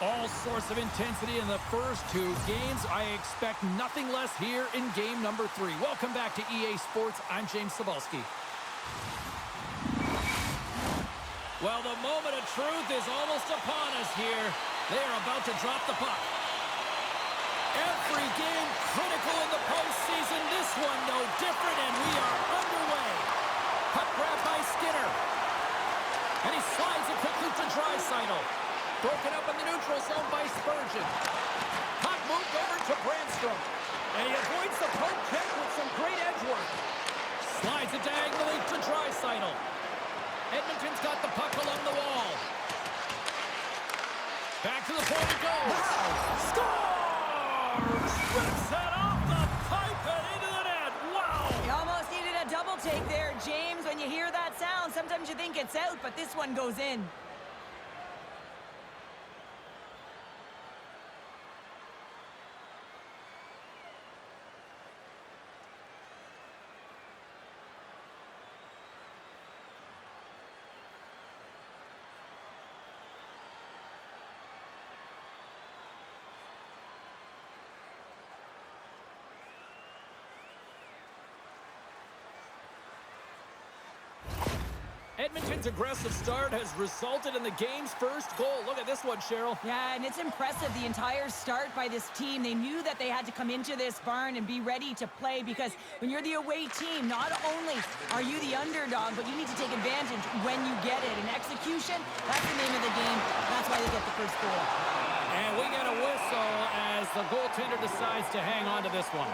All sorts of intensity in the first two games. I expect nothing less here in game number 3. Welcome back to EA Sports. I'm James Cebulski. Well, the moment of truth is almost upon us here. They are about to drop the puck. Every game critical in the postseason. This one no different, and we are underway. Puck grab by Skinner. And he slides it quickly to Draisaitl. Broken up in the neutral zone by Spurgeon. Puck moved over to Brandstrom. And he avoids the poke check with some great edge work. Slides it diagonally to Draisaitl. Edmonton's got the puck along the wall. Back to the point it goes. Wow. Scores! Rips that off the pipe and into the net. Wow! You almost needed a double take there, James. When you hear that sound, sometimes you think it's out, but this one goes in. Edmonton's aggressive start has resulted in the game's first goal. Look at this one, Cheryl. Yeah, and it's impressive, the entire start by this team. They knew that they had to come into this barn and be ready to play, because when you're the away team, not only are you the underdog, but you need to take advantage when you get it. And execution, that's the name of the game. That's why they get the first goal. And we get a whistle as the goaltender decides to hang on to this one.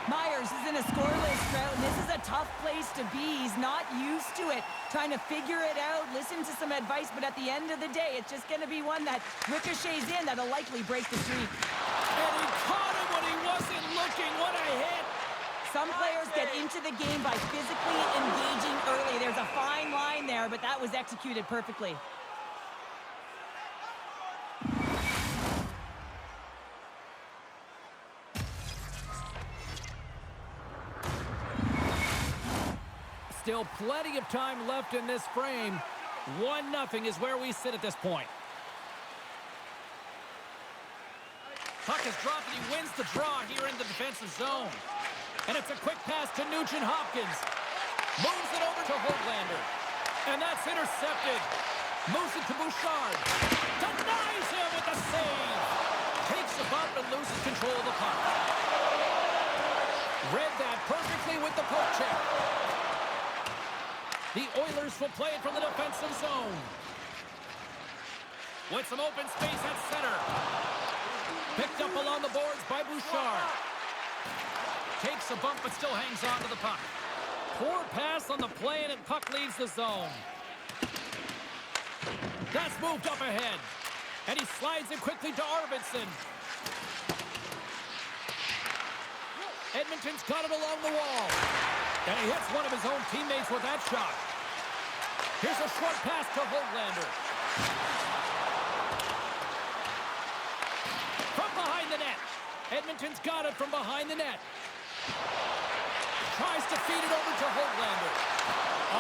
Myers is in a scoreless drought, and this is a tough place to be. He's not used to it, trying to figure it out, listen to some advice, but at the end of the day, it's just going to be one that ricochets in that'll likely break the streak. And he caught him when he wasn't looking. What a hit! Some players get into the game by physically engaging early. There's a fine line there, but that was executed perfectly. Still plenty of time left in this frame. 1-0 is where we sit at this point. Puck is dropped and he wins the draw here in the defensive zone. And it's a quick pass to Nugent-Hopkins. Moves it over to Höglander. And that's intercepted. Moves it to Bouchard. Denies him with the save. Takes a bump and loses control of the puck. Read that perfectly with the poke check. The Oilers will play it from the defensive zone. With some open space at center. Picked up along the boards by Bouchard. Takes a bump but still hangs on to the puck. Poor pass on the play and puck leaves the zone. That's moved up ahead. And he slides it quickly to Arvidsson. Edmonton's got it along the wall. And he hits one of his own teammates with that shot. Here's a short pass to Höglander. From behind the net. Edmonton's got it from behind the net. Tries to feed it over to Höglander.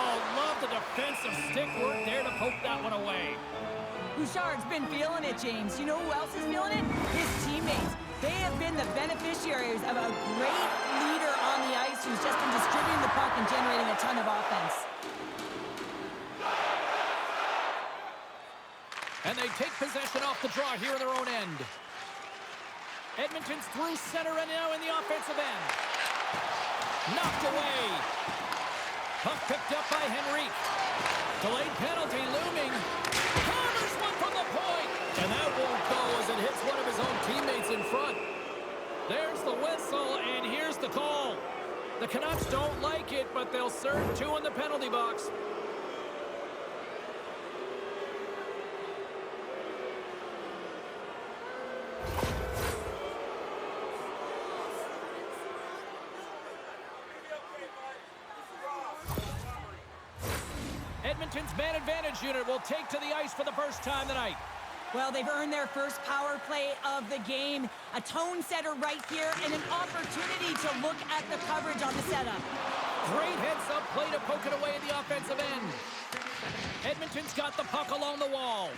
Oh, love the defensive stick work there to poke that one away. Bouchard's been feeling it, James. You know who else is feeling it? His teammates. They have been the beneficiaries of a great leader on the ice who's just been distributing the puck and generating a ton of offense. And they take possession off the draw here in their own end. Edmonton's through center and now in the offensive end. Knocked away. Puck picked up by Henrique. Delayed penalty looming. Hammers one from the point. And that won't go as it hits one of his own teammates in front. There's the whistle, and here's the call. The Canucks don't like it, but they'll serve 2 in the penalty box. Edmonton's man advantage unit will take to the ice for the first time tonight. Well, they've earned their first power play of the game. A tone setter right here and an opportunity to look at the coverage on the setup. Great heads-up play to poke it away in the offensive end. Edmonton's got the puck along the wall.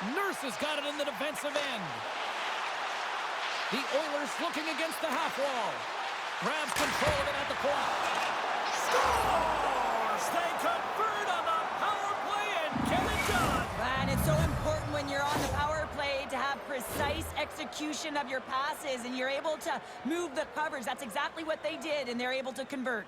Nurse has got it in the defensive end. The Oilers looking against the half wall. Grabs control of it at the point. Scores! They convert on the power play and get it done. And it's so important when you're on the power play to have precise execution of your passes, and you're able to move the coverage. That's exactly what they did, and they're able to convert.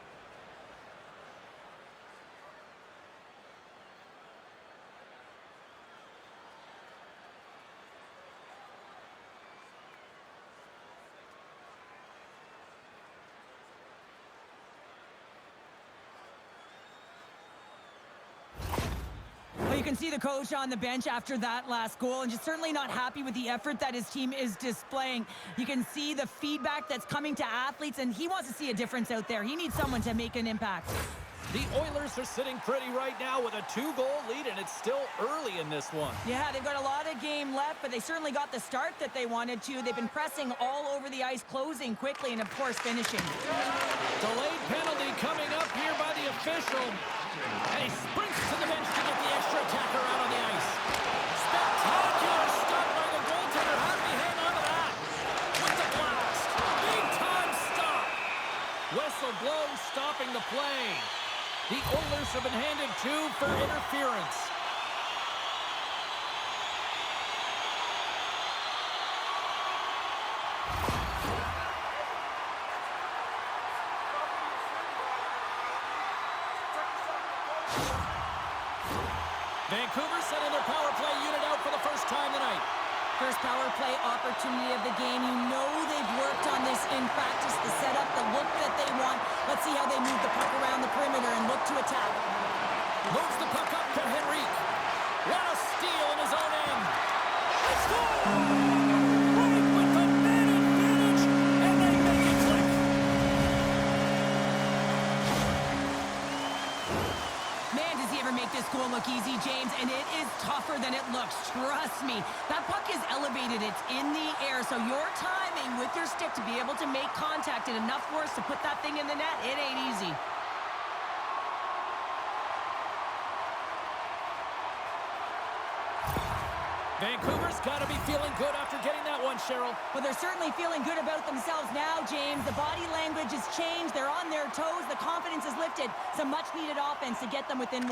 Well, you can see the coach on the bench after that last goal, and just certainly not happy with the effort that his team is displaying. You can see the feedback that's coming to athletes, and he wants to see a difference out there. He needs someone to make an impact. The Oilers are sitting pretty right now with a 2-goal lead, and it's still early in this one. Yeah, they've got a lot of game left, but they certainly got the start that they wanted to. They've been pressing all over the ice, closing quickly, and of course finishing. Delayed penalty coming up here by the official. And he sprints to the bench to get the extra attacker out on the ice. Spectacular stop by the goaltender. How did he hang on to that? With the blast. Big time stop. Whistle blown, stopping the play. The Oilers have been handed 2 for interference. Vancouver sending their power play unit out for the first time tonight. First power play opportunity of the game. You know they've worked on this in practice, the setup, the look that they want. Let's see how they move the puck around the perimeter and look to attack. Moves the puck up to Henrique. What a steal in his own end. They score! Right with the man advantage, and they make it click. Man, does he ever make this goal look easy, James, and it is tougher than it looks. Trust me. That puck is elevated. It's in the air, so your timing with your stick to be able to make contact and enough force to put that thing in the net, it ain't easy. Vancouver's got to be feeling good after getting that one, Cheryl. Well, they're certainly feeling good about themselves now, James. The body language has changed. They're on their toes. The confidence is lifted. Some much-needed offense to get them within 1.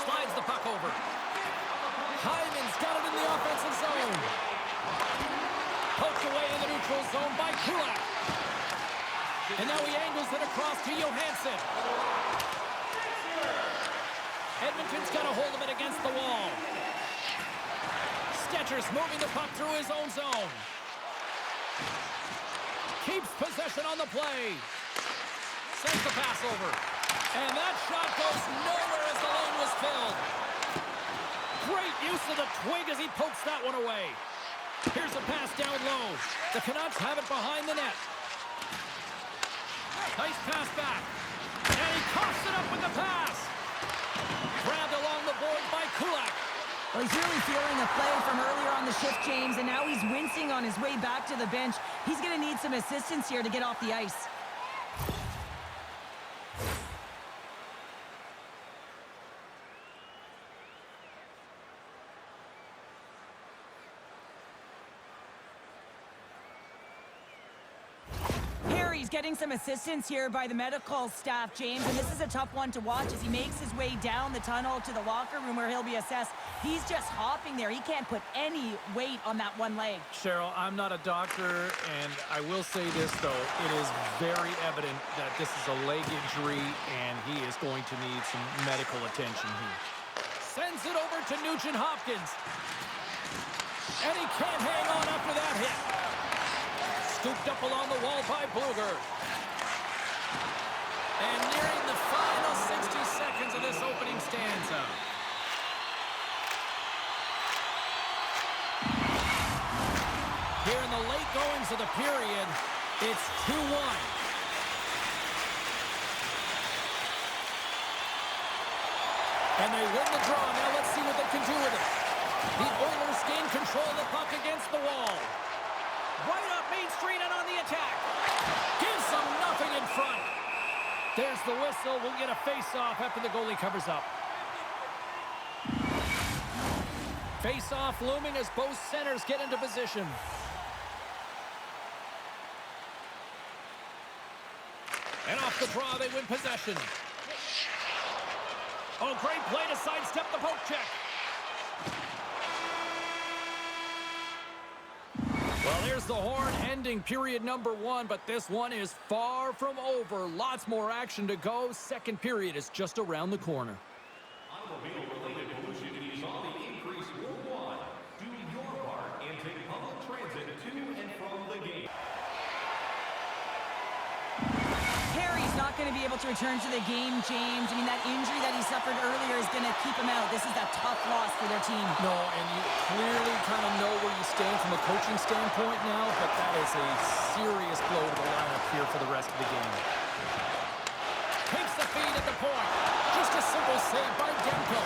Slides the puck over. Hyman's got it in the offensive zone. Poked away in the neutral zone by Kulak. And now he angles it across to Johansson. Edmonton's got a hold of it against the wall. Stetcher's moving the puck through his own zone. Keeps possession on the play. Sends the pass over. And that shot goes nowhere as the lane was filled. Great use of the twig as he pokes that one away. Here's a pass down low. The Canucks have it behind the net. Nice pass back. And he coughs it up with the pass. Grabbed along the board by Kulak. Well, he's really feeling the play from earlier on the shift, James, and now he's wincing on his way back to the bench. He's going to need some assistance here to get off the ice. He's getting some assistance here by the medical staff, James, and this is a tough one to watch as he makes his way down the tunnel to the locker room where he'll be assessed. He's just hopping there. He can't put any weight on that one leg. Cheryl, I'm not a doctor, and I will say this, though. It is very evident that this is a leg injury, and he is going to need some medical attention here. Sends it over to Nugent-Hopkins. And he can't hang on after that hit. Scooped up along the wall by Bluger. And nearing the final 60 seconds of this opening stanza. Here in the late goings of the period, it's 2-1. And they win the draw. Now let's see what they can do with it. The Oilers gain control of the puck against the wall. Right up Main Street and on the attack. Gives them nothing in front. There's the whistle. We'll get a face-off after the goalie covers up. Face-off looming as both centers get into position. And off the draw, they win possession. Oh, great play to sidestep the poke check. Well, there's the horn ending period number 1, but this one is far from over. Lots more action to go. Second period is just around the corner. Automobile-related pollution is on the increase worldwide. Do your part and take public transit to and from the game. Harry's not going to be able to return to the game, James. I mean, that injury that he suffered earlier is going to keep him out. This is a tough loss for their team. No, and you clearly kind of know where you stand from a coaching standpoint now, but that is a serious blow to the lineup here for the rest of the game. Takes the feed at the point. Just a simple save by Demko.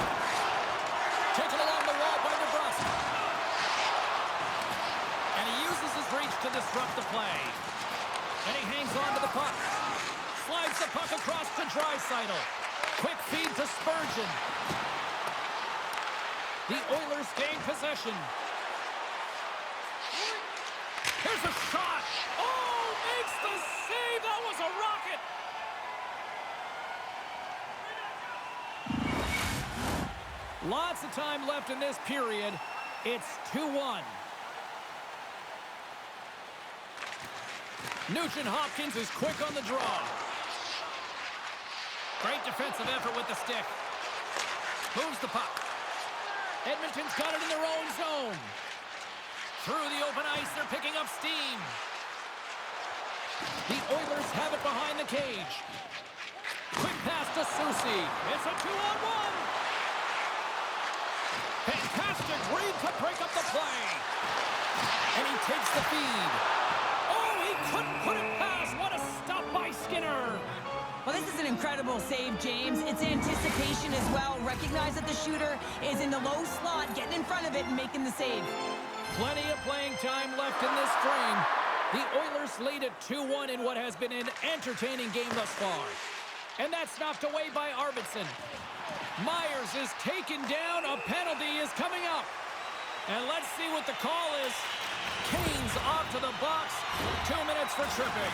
Taken along the wall by DeBrusque. And he uses his reach to disrupt the play. And he hangs on to the puck. Slides the puck across to Draisaitl. Quick feed to Spurgeon. The Oilers gain possession. Here's a shot. Oh, makes the save. That was a rocket. Lots of time left in this period. It's 2-1. Nugent-Hopkins is quick on the draw. Great defensive effort with the stick. Moves the puck. Edmonton's got it in their own zone. Through the open ice, they're picking up steam. The Oilers have it behind the cage. Quick pass to Susi. It's a 2-on-1. Fantastic read to break up the play. And he takes the feed. Oh, he couldn't put it past. What a stop by Skinner. Well, this is an incredible save, James. It's anticipation as well. Recognize that the shooter is in the low slot, getting in front of it and making the save. Plenty of playing time left in this frame. The Oilers lead at 2-1 in what has been an entertaining game thus far. And that's knocked away by Arvidsson. Myers is taken down. A penalty is coming up. And let's see what the call is. Kane's off to the box. 2 minutes for chirping.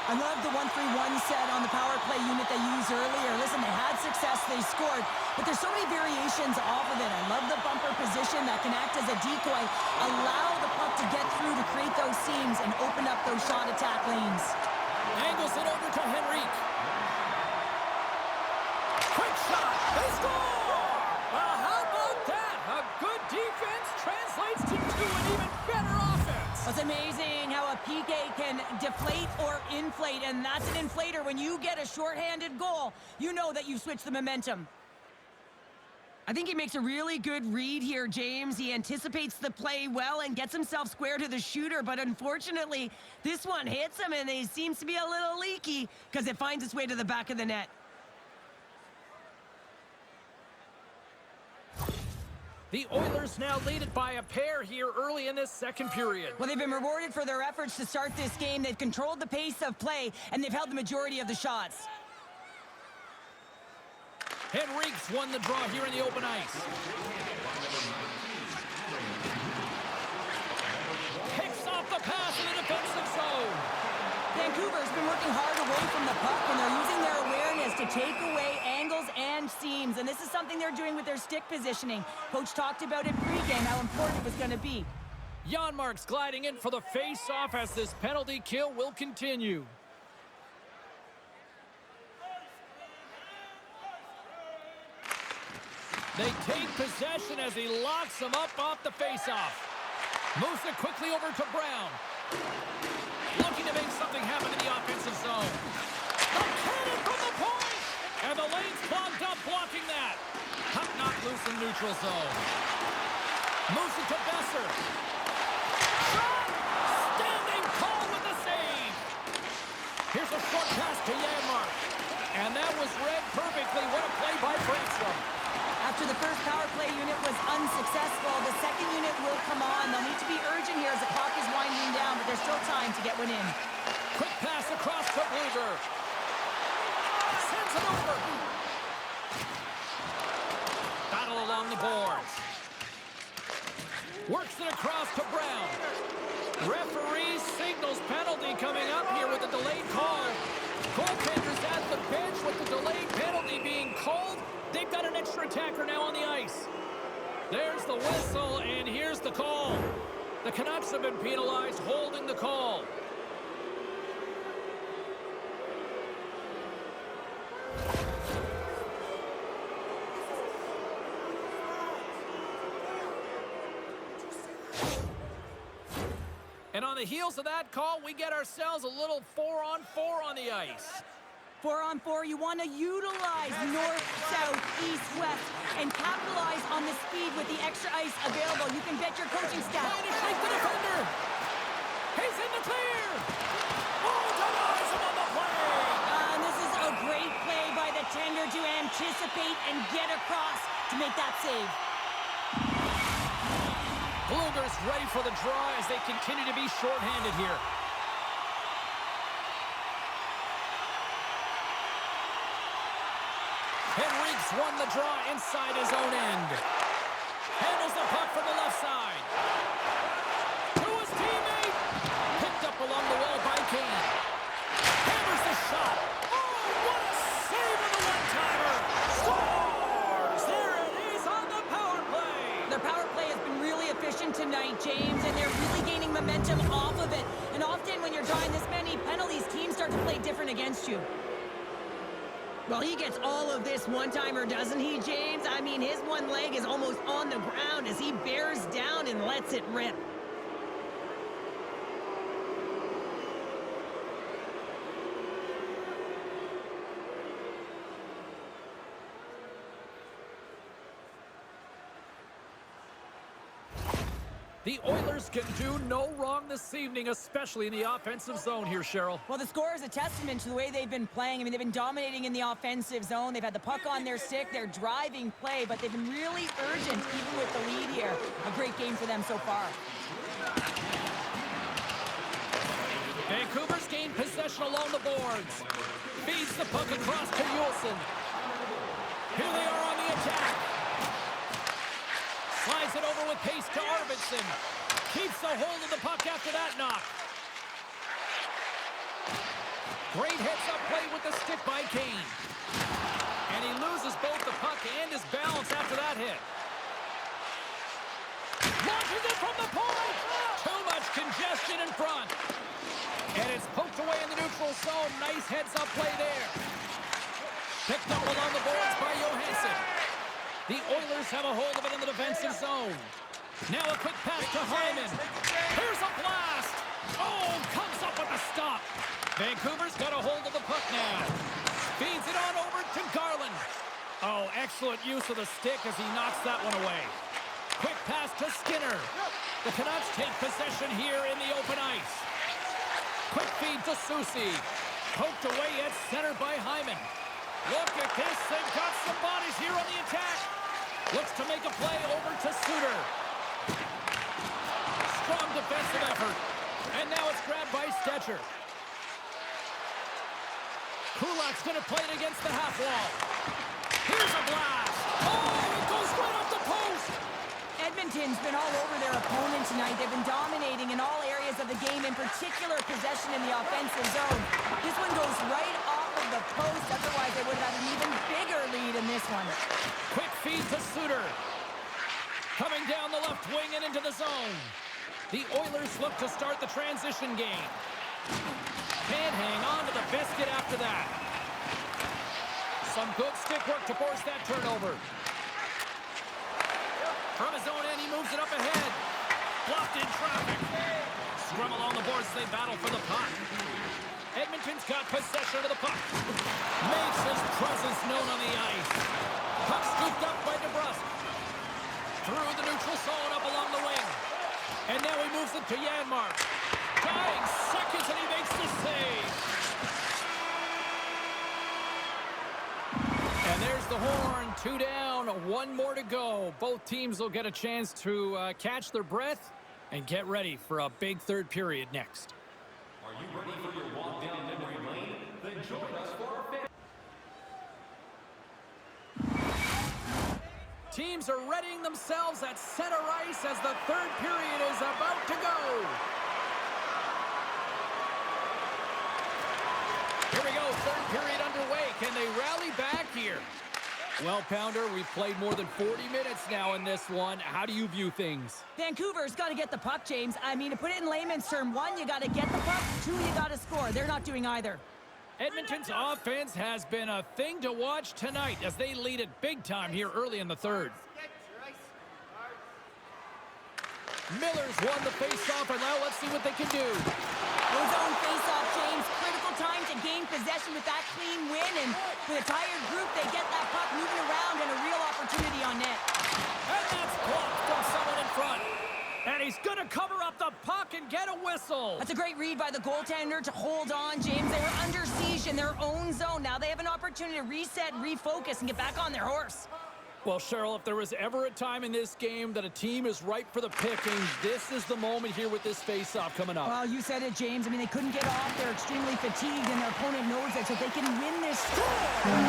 I love the 1-3-1 set on the power play unit they used earlier. Listen, they had success, they scored, but there's so many variations off of it. I love the bumper position that can act as a decoy, allow the puck to get through to create those seams and open up those shot attack lanes. Angles it over to Henrique. Quick shot, they score! Well, how about that? A good defense translates to an even better offense. It's amazing how a PK can deflate or inflate, and that's an inflator. When you get a shorthanded goal, you know that you've switched the momentum. I think he makes a really good read here, James. He anticipates the play well and gets himself square to the shooter, but unfortunately, this one hits him, and he seems to be a little leaky because it finds its way to the back of the net. The Oilers now lead it by a pair here early in this second period. Well, they've been rewarded for their efforts to start this game. They've controlled the pace of play, and they've held the majority of the shots. Henrique's won the draw here in the open ice. Picks off the pass in the defensive zone. Vancouver's been working hard away from the puck, and they're using their awareness to take away angles and seams. And this is something they're doing with their stick positioning. Coach talked about it pregame, how important it was going to be. Janmark's gliding in for the face-off as this penalty kill will continue. They take possession as he locks them up off the face-off. Moves it quickly over to Brown. Looking to make something happen in the offensive zone. The cannon from the point! And the lane's clogged up blocking that. Puck knocked loose in neutral zone. Moves it to Besser. Shot! Standing tall with the save. Here's a short pass to Janmark. And that was read perfectly. What a play by Brandstrom. After the first power play unit was unsuccessful, the still time to get one in. Quick pass across to Bluger. Sends it over. Battle along the boards. Works it across to Brown. Referee signals penalty coming up here with a delayed call. Goaltenders at the bench with the delayed penalty being called. They've got an extra attacker now on the ice. There's the whistle, and here's the call. The Canucks have been penalized, holding the call. And on the heels of that call, we get ourselves a little 4-on-4 on the ice. 4-on-4, you want to utilize north, south, east, west, and capitalize on the speed with the extra ice available. You can bet your coaching staff. Trying to shake the defender. He's in the clear. Oh, denies him on the play. And this is a great play by the tender to anticipate and get across to make that save. Bluger's ready for the draw as they continue to be shorthanded here. Henrique's won the draw inside his own end. Handles the puck from the left side. To his teammate. Picked up along the wall by Kane. Hammers the shot. Oh, what a save of the one-timer. Scores! There it is on the power play. Their power play has been really efficient tonight, James, and they're really gaining momentum off of it. And often when you're drawing this many penalties, teams start to play different against you. Well, he gets all of this one-timer, doesn't he, James? I mean, his one leg is almost on the ground as he bears down and lets it rip. The Oilers can do no wrong this evening, especially in the offensive zone here, Cheryl. Well, the score is a testament to the way they've been playing. I mean, they've been dominating in the offensive zone. They've had the puck on their stick. They're driving play, but they've been really urgent, even with the lead here. A great game for them so far. Vancouver's gained possession along the boards. Feeds the puck across to Juleson. Here they are on the attack. Slides it over with pace to Arvidsson. Keeps a hold of the puck after that knock. Great heads-up play with the stick by Kane. And he loses both the puck and his balance after that hit. Launches it from the point. Too much congestion in front. And it's poked away in the neutral zone. Nice heads-up play there. Picked up along the boards by Johansson. The Oilers have a hold of it in the defensive zone. Now a quick pass to Hyman. Here's a blast. Oh, comes up with a stop. Vancouver's got a hold of the puck now. Feeds it on over to Garland. Oh, excellent use of the stick as he knocks that one away. Quick pass to Skinner. The Canucks take possession here in the open ice. Quick feed to Soucy. Poked away at center by Hyman. Look at this. They've got some bodies here on the attack. Looks to make a play over to Suter. Strong defensive effort. And now it's grabbed by Stetcher. Kulak's going to play it against the half wall. Here's a blast. Oh, it goes right off the post. Edmonton's been all over their opponent tonight. They've been dominating in all areas of the game, in particular possession in the offensive zone. This one goes right off of the post. Otherwise, they would have had an even bigger lead in this one. Quick feed to Suter. Coming down the left wing and into the zone. The Oilers look to start the transition game. Can't hang on to the biscuit after that. Some good stick work to force that turnover. From his own end, he moves it up ahead. Blocked in traffic. Scrum along the boards, they battle for the puck. Edmonton's got possession of the puck. Makes his presence known on the ice. Puck scooped up by DeBrusque. Through the neutral zone, up along the wing. And now he moves it to Janmark. Dying seconds, and he makes the save. And there's the horn. 2 down, 1 more to go. Both teams will get a chance to catch their breath And get ready for a big third period next. Are you ready for your walk down memory lane? Then join us for our fifth. Teams are readying themselves at center ice as the third period is about to go. Here we go, third period underway. Can they rally back here? Well, Pounder, we've played more than 40 minutes now in this one. How do you view things? Vancouver's got to get the puck, James. I mean, to put it in layman's term, 1, you got to get the puck. 2, you got to score. They're not doing either. Edmonton's offense has been a thing to watch tonight as they lead it big time here early in the third. Miller's won the faceoff, and now let's see what they can do. His own faceoff, James. Critical time to gain possession with that clean win, and with a tired group, they get that puck moving around and a real opportunity on net. And that's blocked from someone in front. And he's going to cover up the puck and get a whistle. That's a great read by the goaltender to hold on, James. They were under siege in their own zone. Now they have an opportunity to reset, refocus, and get back on their horse. Well, Cheryl, if there was ever a time in this game that a team is ripe for the picking, this is the moment here with this face-off coming up. Well, you said it, James. I mean, they couldn't get off. They're extremely fatigued, and their opponent knows it. So if they can win this... A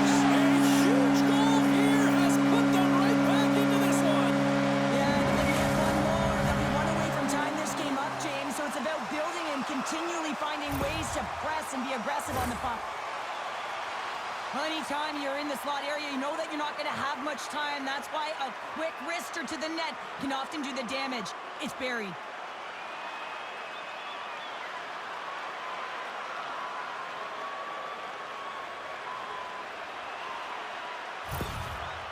huge goal here has put them right back into this one. Yeah, and then they have one more. They'll be one away from tying this game up, James. So it's about building and continually finding ways to press and be aggressive on the puck. Anytime you're in the slot area, you know that you're not going to have much time. That's why a quick wrister to the net can often do the damage. It's buried.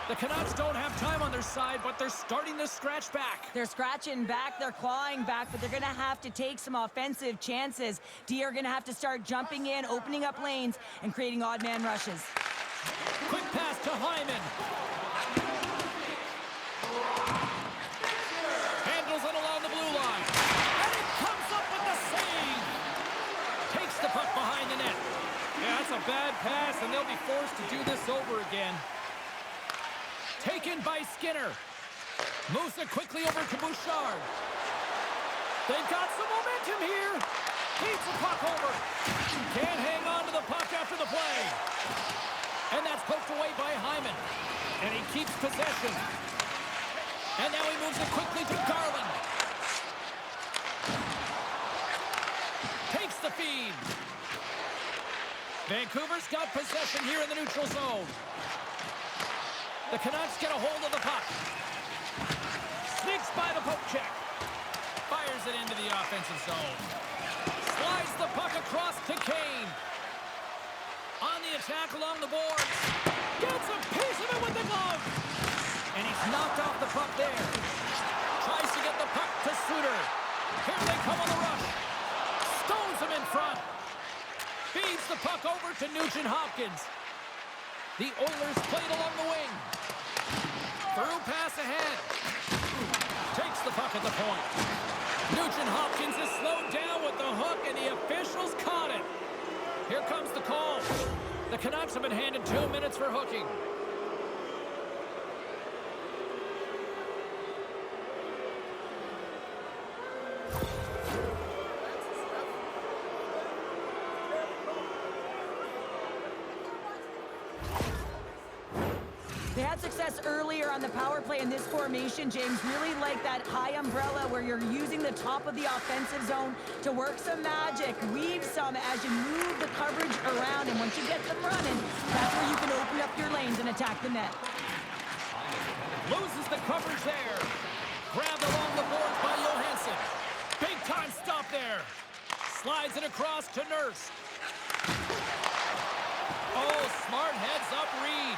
The Canucks don't have time on their side, but they're starting to scratch back. They're scratching back, they're clawing back, but they're going to have to take some offensive chances. D are going to have to start jumping in, opening up lanes, and creating odd man rushes. Quick pass to Hyman. Handles it along the blue line. And it comes up with the save. Takes the puck behind the net. Yeah, that's a bad pass, and they'll be forced to do this over again. Taken by Skinner. Moves it quickly over to Bouchard. They've got some momentum here. Beats the puck over. Can't hang on to the puck after the play. And that's poked away by Hyman. And he keeps possession. And now he moves it quickly to Garland. Takes the feed. Vancouver's got possession here in the neutral zone. The Canucks get a hold of the puck. Sneaks by the poke check. Fires it into the offensive zone. Slides the puck across to Kane. On the attack along the boards. Gets a piece of it with the glove. And he's knocked off the puck there. Tries to get the puck to Suter. Here they come on the rush. Stones him in front. Feeds the puck over to Nugent-Hopkins. The Oilers played along the wing. Through pass ahead. Takes the puck at the point. Nugent-Hopkins is slowed down with the hook, and the officials caught it. Here comes the call. The Canucks have been handed 2 minutes for hooking. They had success earlier on the power play in this formation, James. Really like that high umbrella where you're using the top of the offensive zone to work some magic, weave some as you move the coverage around. And once you get them running, that's where you can open up your lanes and attack the net. Loses the coverage there. Grabbed along the boards by Johansson. Big time stop there. Slides it across to Nurse. Oh, smart heads up read.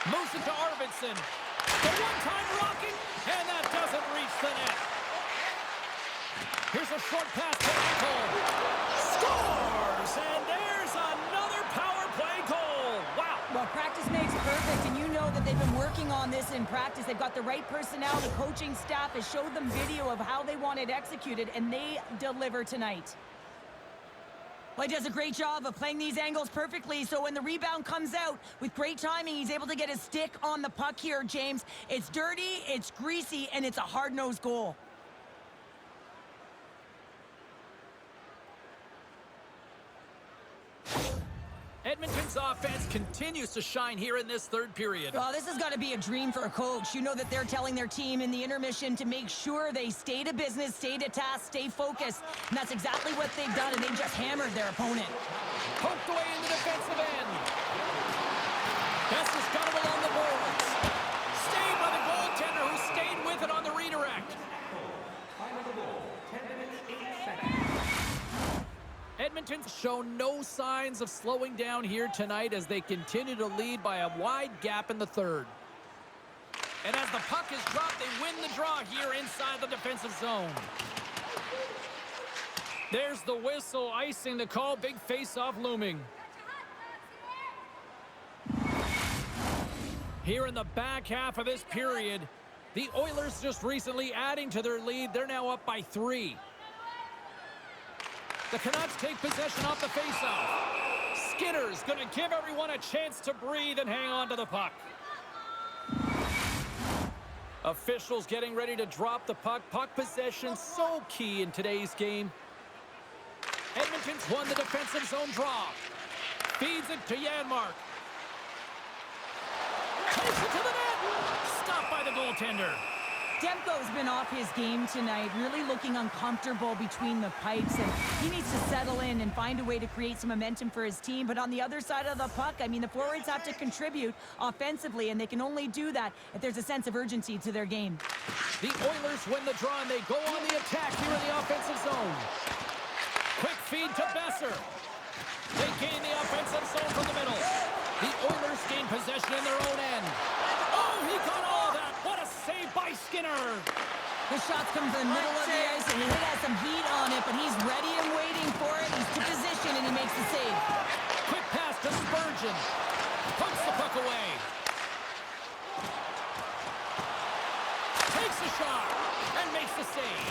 Moves it to Arvidsson. The one-time rocking, and that doesn't reach the net. Here's a short pass to Cole. Scores! And there's another power play goal. Wow. Well, practice makes perfect, and you know that they've been working on this in practice. They've got the right personnel. The coaching staff has showed them video of how they want it executed, and they deliver tonight. Well, he does a great job of playing these angles perfectly, so when the rebound comes out, with great timing, he's able to get his stick on the puck here, James. It's dirty, it's greasy, and it's a hard-nosed goal. continues to shine here in this third period. Well, this has got to be a dream for a coach. You know that they're telling their team in the intermission to make sure they stay to business, stay to task, stay focused. And that's exactly what they've done, and they just hammered their opponent. Poked away in the defensive end. Gast has got it along the boards. Stayed by the goaltender, who stayed with it on the redirect. Edmonton's shown no signs of slowing down here tonight as they continue to lead by a wide gap in the third. And as the puck is dropped, they win the draw here inside the defensive zone. There's the whistle, icing the call. Big face-off looming. Here in the back half of this period, the Oilers just recently adding to their lead. They're now up by 3. The Canucks take possession off the faceoff. Skinner's going to give everyone a chance to breathe and hang on to the puck. Officials getting ready to drop the puck. Puck possession so key in today's game. Edmonton's won the defensive zone draw. Feeds it to Janmark. Takes it to the net. Stopped by the goaltender. Demko's been off his game tonight, really looking uncomfortable between the pipes, and he needs to settle in and find a way to create some momentum for his team. But on the other side of the puck, I mean, the forwards have to contribute offensively, and they can only do that if there's a sense of urgency to their game. The Oilers win the draw, and they go on the attack here in the offensive zone. Quick feed to Besser. They gain the offensive zone from the middle. The Oilers gain possession in their own end. Oh, he got all that. What a save by Skinner. The shots come from the middle of the ice, and he has some heat on it, but he's ready and waiting for it. He's to position, and he makes the save. Quick pass to Spurgeon. Pumps the puck away. Takes the shot and makes the save.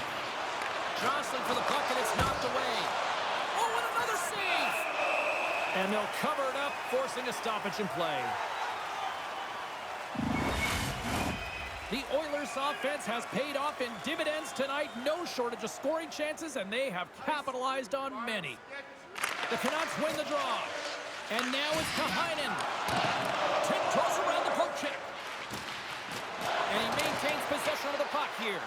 Jostling for the puck, and it's knocked away. Oh, and another save. And they'll cover it up, forcing a stoppage in play. The Oilers' offense has paid off in dividends tonight. No shortage of scoring chances, and they have capitalized on many. The Canucks win the draw. And now it's Kahainen. Tiptoes around the poke check. And he maintains possession of the puck here.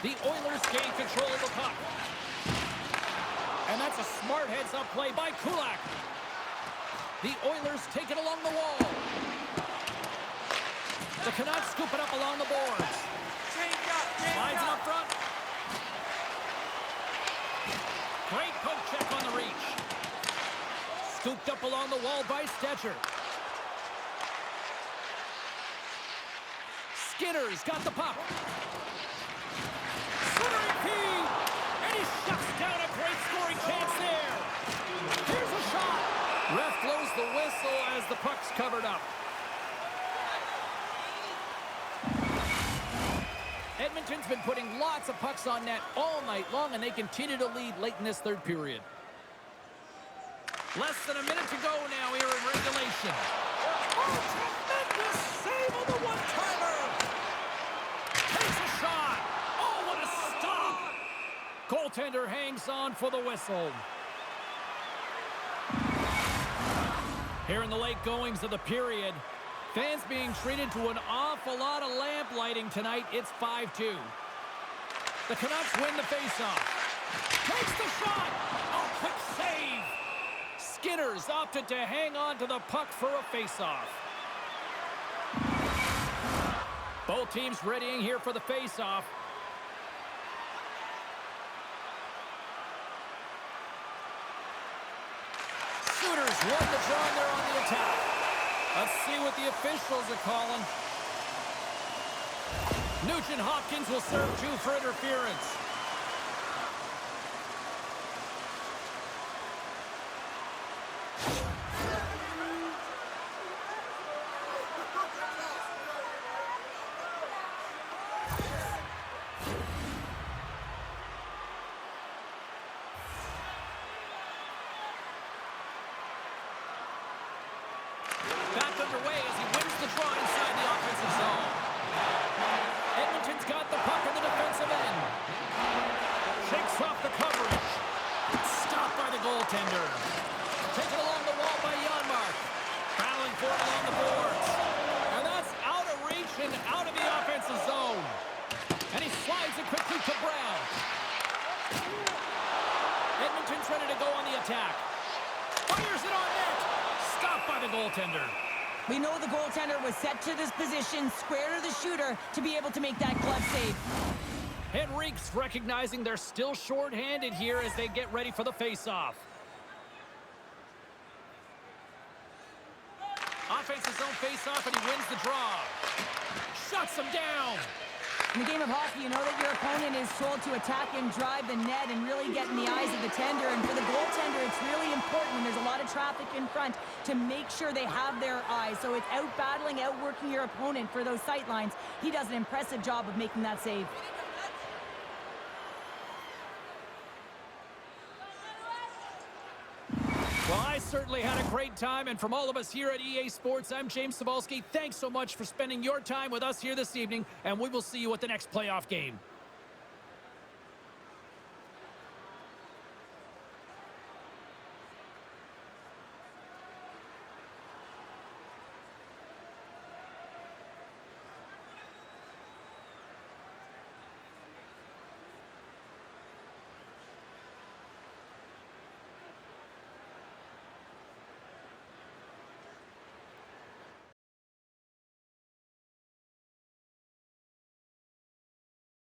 The Oilers gain control of the puck. And that's a smart heads-up play by Kulak. The Oilers take it along the wall. The Canucks scoop it up along the boards. Slides it up front. Great poke check on the reach. Scooped up along the wall by Stetcher. Skinner's got the puck. Centering feed. And he shuts down a great scoring chance there. Here's a shot. Ref blows the whistle as the puck's covered up. Edmonton's been putting lots of pucks on net all night long, and they continue to lead late in this third period. Less than a minute to go now here in regulation. Oh, tremendous save on the one-timer. Takes a shot. Oh, what a stop. Goaltender hangs on for the whistle. Here in the late goings of the period, fans being treated to an awful lot of lamp lighting tonight. It's 5-2. The Canucks win the faceoff. Takes the shot. Oh, quick save. Skinner's opted to hang on to the puck for a faceoff. Both teams readying here for the faceoff. Shooters won the draw, and they're on the attack. Let's see what the officials are calling. Nugent Hopkins will serve 2 for interference. Back underway as he wins the draw inside the offensive zone. Edmonton's got the puck in the defensive end. on the boards. And that's out of reach and out of the offensive zone. And he slides it quickly to Brown. Edmonton's ready to go on the attack. Fires it on net. Stopped by the goaltender. We know the goaltender was set to this position, square to the shooter, to be able to make that glove save. Henrique's recognizing they're still short-handed here as they get ready for the face-off. Offensive zone face-off, and he wins the draw. Shuts him down. In the game of hockey, you know that your opponent is told to attack and drive the net and really get in the eyes of the tender. And for the goaltender, it's really important when there's a lot of traffic in front to make sure they have their eyes. So it's out-battling, outworking your opponent for those sight lines. He does an impressive job of making that save. Well, I certainly had a great time, and from all of us here at EA Sports, I'm James Cebulski. Thanks so much for spending your time with us here this evening, and we will see you at the next playoff game.